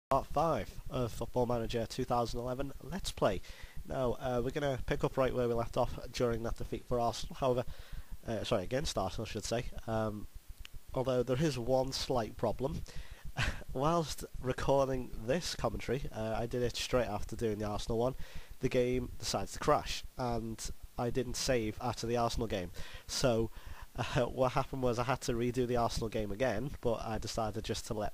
Part 5 of Football Manager 2011 Let's Play. Now, we're going to pick up right where we left off during that defeat for Arsenal, however, against Arsenal I should say, although there is one slight problem. Whilst recording this commentary, I did it straight after doing the Arsenal one, the game decides to crash, and I didn't save after the Arsenal game. So, what happened was I had to redo the Arsenal game again, but I decided just to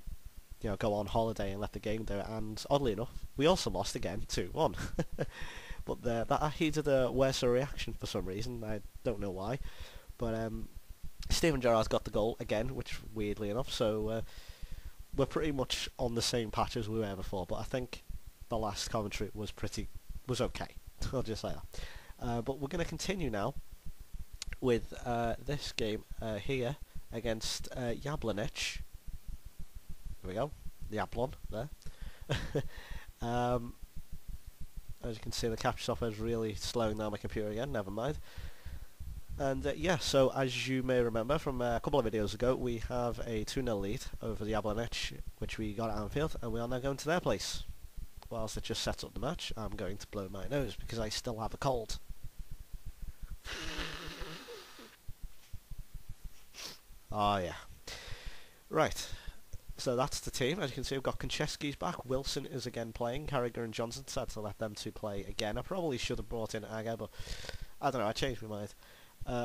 go on holiday and let the game do it, and oddly enough, we also lost again, 2-1. But that heated a worse reaction for some reason, I don't know why. But Steven Gerrard's got the goal again, which weirdly enough, so we're pretty much on the same patch as we were before, but I think the last commentary was okay. I'll just say that. But we're going to continue now with this game here against Jablonec. There we go, the Jablon there. As you can see, the capture software is really slowing down my computer again, never mind. And yeah, so as you may remember from a couple of videos ago, we have a 2-0 lead over the Jablonec, which we got at Anfield, and we are now going to their place. Whilst it just sets up the match, I'm going to blow my nose because I still have a cold. Oh yeah. Right. So that's the team. As you can see, we've got Konchesky's back. Wilson is again playing. Carragher and Johnson decided to let them two play again. I probably should have brought in Aga, but I don't know. I changed my mind.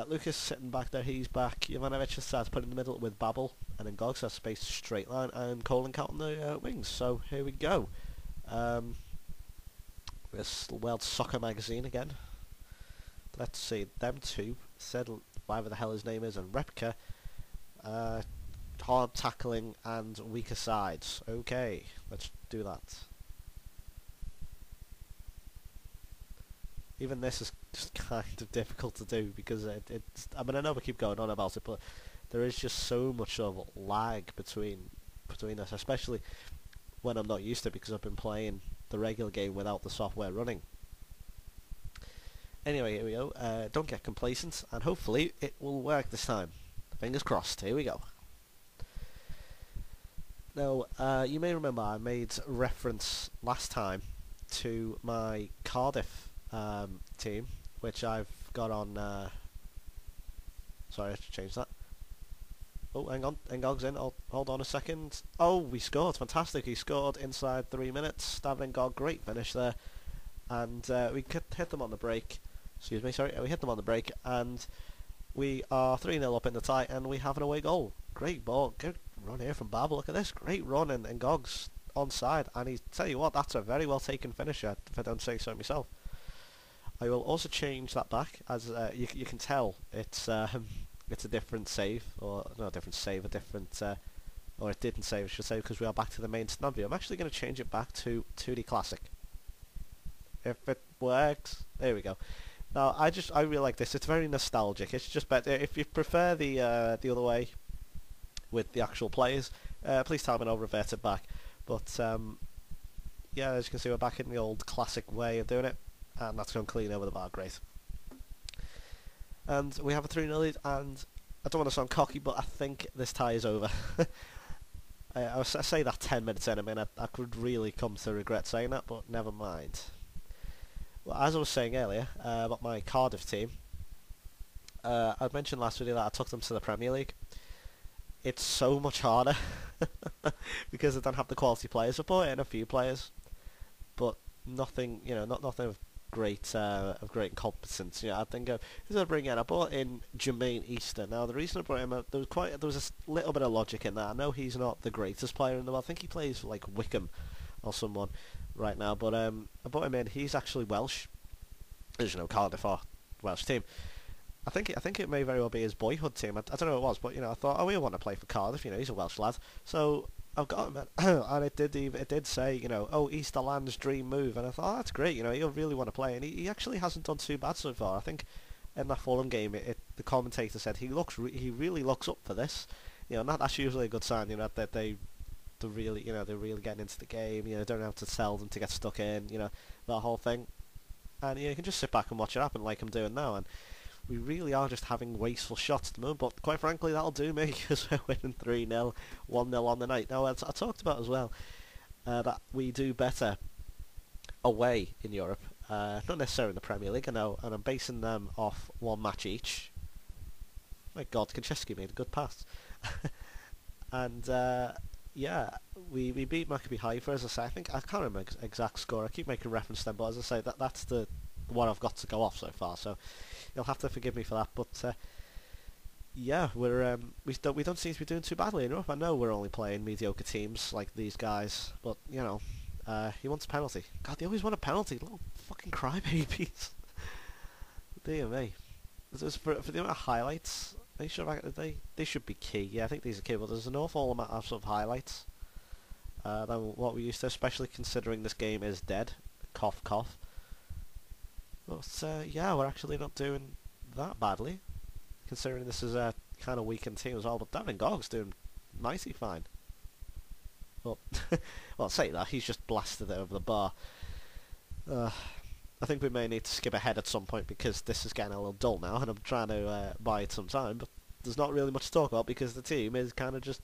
Lucas sitting back there. He's back. Ivanovic decided to put in the middle with Babel, and then Goggs has space straight line, and Cole and Cat on the wings. So here we go. This World Soccer magazine again. Let's see. Them two said whatever the hell his name is, and Repka. Hard tackling and weaker sides. Okay, let's do that. Even this is just kind of difficult to do because it's. I mean, I know we keep going on about it, but there is just so much of lag between us, especially when I'm not used to it because I've been playing the regular game without the software running. Anyway, here we go. Don't get complacent, and hopefully it will work this time. Fingers crossed. Here we go. Now, you may remember I made reference last time to my Cardiff team, which I've got on... sorry, I should change that. Oh, hang on, Ngog's in. Hold on a second. Oh, we scored. Fantastic. He scored inside 3 minutes. David Ngog, great finish there. And we hit them on the break. Excuse me, sorry. We hit them on the break, and we are 3-0 up in the tie, and we have an away goal. Great ball. Good run here from Babel. Look at this. Great run, and Goggs onside. And he tell you what, that's a very well taken finisher, if I don't say so myself. I will also change that back, as you can tell it's a different save, or no, a different save, a different, or it didn't save, I should say, because we are back to the main snub view. I'm actually going to change it back to 2D Classic. If it works, there we go. Now, I really like this. It's very nostalgic. It's just better. If you prefer the other way with the actual players, please tell me and I'll revert it back. But yeah, as you can see, we're back in the old classic way of doing it, and that's going clean over the bar. Great. And we have a 3-0 lead, and I don't want to sound cocky, but I think this tie is over. I say that 10 minutes in. I mean, I could really come to regret saying that, but never mind. Well, as I was saying earlier about my Cardiff team, I mentioned last video that I took them to the Premier League. It's so much harder because I don't have the quality players. I brought in a few players, but nothing, nothing of great competence. I think who did I bring in? I brought in Jermaine Easter. Now the reason I brought him, there was a little bit of logic in that. I know he's not the greatest player in the world. I think he plays for like Wickham or someone right now, but I brought him in. He's actually Welsh, as you know, Cardiff are Welsh team. I think it may very well be his boyhood team. I don't know what it was, but I thought, oh, he'll want to play for Cardiff. He's a Welsh lad, so I've got him. And it did say, oh, Easterland's dream move, and I thought, oh, that's great. He'll really want to play, and he actually hasn't done too bad so far. I think in that Fulham game, the commentator said he really looks up for this. That's usually a good sign. That they're really getting into the game. Don't have to tell them to get stuck in. That whole thing, and you can just sit back and watch it happen like I'm doing now. And we really are just having wasteful shots at the moment, but quite frankly that'll do me because we're winning 3-0, 1-0 on the night. Now, as I talked about as well, that we do better away in Europe. Not necessarily in the Premier League, I know, and I'm basing them off one match each. My God, Konchesky made a good pass. And yeah, we beat Maccabi Haifa, as I say. I can't remember exact score. I keep making reference to them, but as I say, that's the one I've got to go off so far. So you'll have to forgive me for that. But yeah, we don't seem to be doing too badly in Europe. I know we're only playing mediocre teams like these guys, but you know, he wants a penalty. God, they always want a penalty. Little fucking crybabies. Dear me. For the amount of highlights, they should be key. Yeah, I think these are key, but there's an awful amount of sort of highlights than what we used to, especially considering this game is dead. Cough, cough. But yeah, we're actually not doing that badly, considering this is a kind of weakened team as well. But Devin Gogg's doing mighty fine. Well, well, say that, he's just blasted it over the bar. I think we may need to skip ahead at some point because this is getting a little dull now and I'm trying to buy it some time, but there's not really much to talk about because the team is kind of just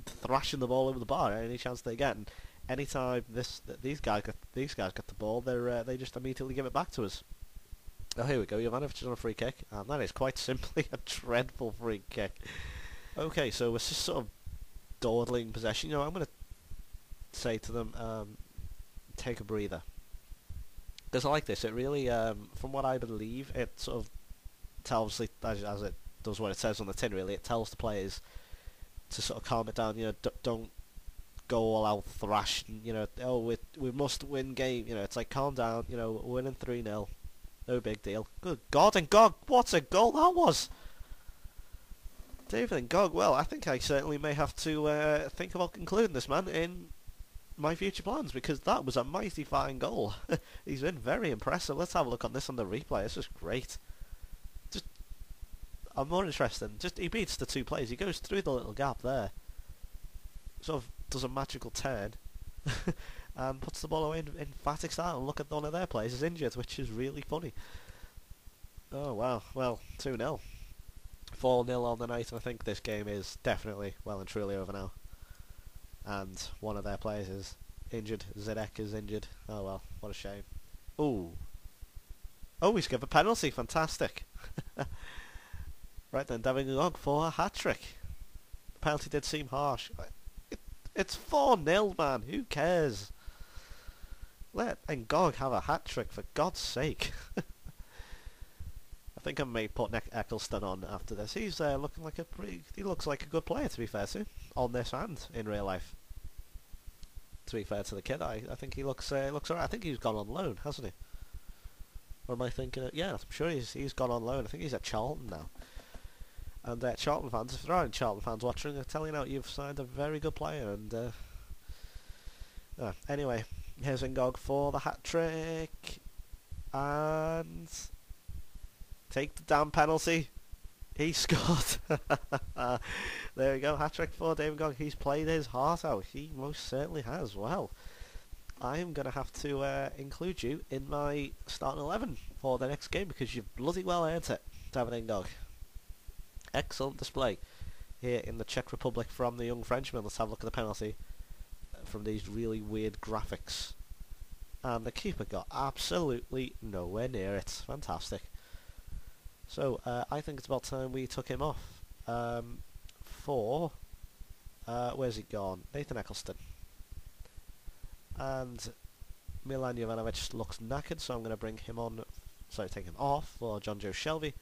thrashing the ball over the bar any chance they get, and anytime these guys get the ball, they just immediately give it back to us. Oh, here we go, Jovanovic is on a free kick, and that is quite simply a dreadful free kick. Okay, so we're just sort of dawdling possession. You know, I'm going to say to them, take a breather. Because I like this. It really, from what I believe, it sort of tells, as it does what it says on the tin, really, it tells the players to sort of calm it down. You know, don't go all out thrash. You know, oh, we must win game. You know, it's like calm down. You know, we're winning 3-0, no big deal. Good God, and Gog, what a goal that was! David and Gog. Well, I think I certainly may have to think about concluding this man in my future plans, because that was a mighty fine goal. He's been very impressive. Let's have a look on this on the replay. This is great. Just, I'm more interested. Just he beats the two players. He goes through the little gap there, sort of does a magical turn, and puts the ball away in emphatic style. And look at one of their players is injured, which is really funny. Oh wow. Well, 2-0, 4-0 on the night, and I think this game is definitely well and truly over now. And one of their players is injured. Zedek is injured. Oh well, what a shame. Ooh. Oh, he's given a penalty. Fantastic. Right then, Devin Gog for a hat-trick. The penalty did seem harsh. It's 4-0, man. Who cares? Let Ngog have a hat-trick, for God's sake. I think I may put Eccleston on after this. He's looking like he looks like a good player, to be fair to, on this and in real life. To be fair to the kid, I think he looks alright. I think he's gone on loan, hasn't he? Or am I thinking? Yeah, I'm sure he's gone on loan. I think he's at Charlton now. And Charlton fans, if there are any Charlton fans watching, they're telling out you've signed a very good player. And anyway, here's Ngog for the hat trick, and take the damn penalty. He scored. There we go, hat-trick for David Gog. He's played his heart out. He most certainly has. Well, I am going to have to include you in my starting 11 for the next game because you've bloody well earned it, David Ngog. Excellent display here in the Czech Republic from the young Frenchman. Let's have a look at the penalty from these really weird graphics. And the keeper got absolutely nowhere near it. Fantastic. So, I think it's about time we took him off for, where's he gone? Nathan Eccleston. And Milan Jovanovic looks knackered, so I'm going to bring him on, take him off for John Joe Shelby.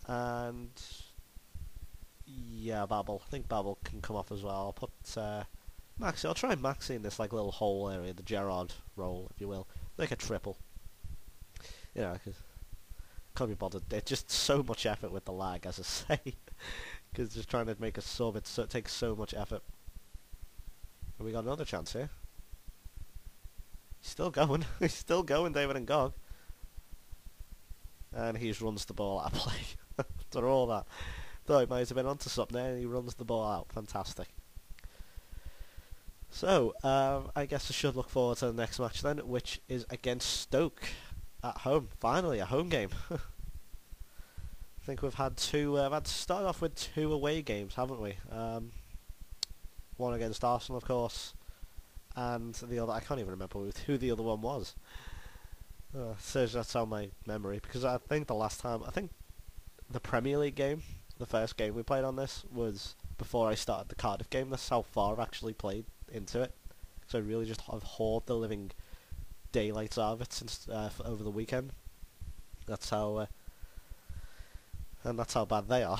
And, yeah, Babel. I think Babel can come off as well. I'll put Maxi. I'll try Maxi in this like little hole area, the Gerrard role, if you will. Like a triple. You know, because can't be bothered. It's just so much effort with the lag, as I say, because just trying to make a sub, it takes so much effort. And we got another chance here. He's still going. He's still going, David Ngog. And he just runs the ball out of play. After all that, though, he might have been onto something there, and he runs the ball out. Fantastic. So, I guess I should look forward to the next match then, which is against Stoke. At home, finally a home game. I think we've had started off with 2 away games, haven't we? One against Arsenal, of course, and the other, I can't even remember who the other one was. So that's on my memory, because I think the Premier League game, the first game we played on this, was before I started the Cardiff game. That's how far I've actually played into it. So I really just have hoarded the living daylights out of it since over the weekend. That's how, and that's how bad they are.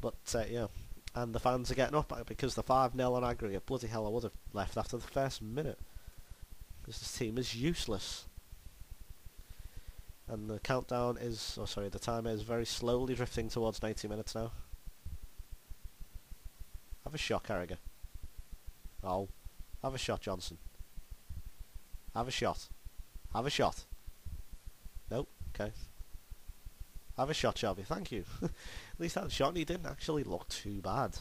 But yeah, and the fans are getting up because the 5-0 on aggregate. Bloody hell, I would have left after the first minute because this team is useless. And the countdown is, the timer is very slowly drifting towards 90 minutes now. Have a shot, Carragher. Oh, have a shot, Johnson. Have a shot. Have a shot. Nope, okay. Have a shot, Shelby. Thank you. At least that shot, and he didn't actually look too bad.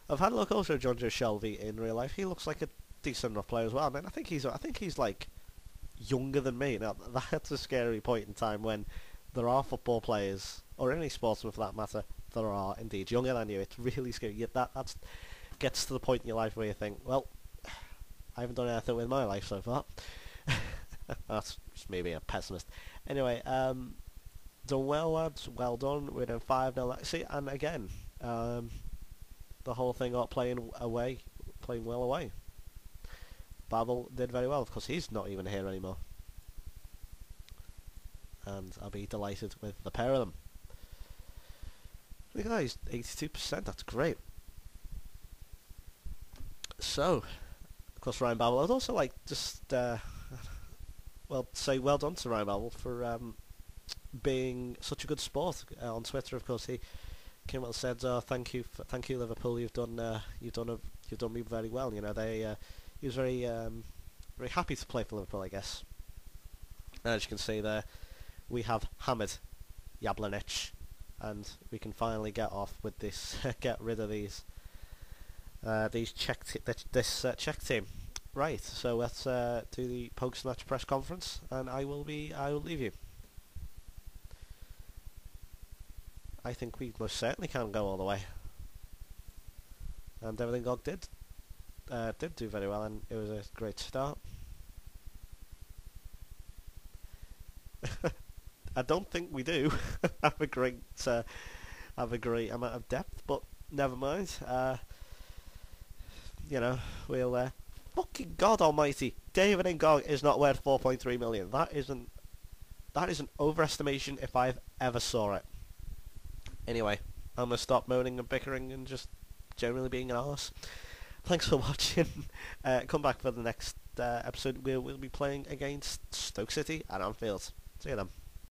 I've had a look also at John Joe Shelby in real life. He looks like a decent enough player as well. And I think he's like younger than me. Now that's a scary point in time when there are football players, or any sportsman for that matter, that are indeed younger than you. It's really scary. Yet that gets to the point in your life where you think, well, I haven't done anything with my life so far. That's just me being a pessimist. Anyway, done well, lads. Well done. We're doing 5-0. See, and again, the whole thing about playing well away. Babel did very well, because he's not even here anymore. And I'll be delighted with the pair of them. Look at that, he's 82%, that's great. So, of course, Ryan Babel. I'd also like just, say well done to Ryan Babel for being such a good sport. On Twitter, of course, he came out and said, "Thank you, Liverpool. You've done me very well." You know, he was very happy to play for Liverpool, I guess. And as you can see there, we have hammered Jablonec, and we can finally get off with this, get rid of these Czech team. Right, so let's do the post-match press conference, and I will leave you. I think we most certainly can go all the way, and everything God did do very well, and it was a great start. I don't think we do have a great amount of depth, but never mind. You know, we'll fucking God Almighty, David Ngog is not worth 4.3 million. That is an overestimation if I've ever saw it. Anyway, I'm gonna stop moaning and bickering and just generally being an arse. Thanks for watching. Come back for the next episode. We'll be playing against Stoke City at Anfield. See you then.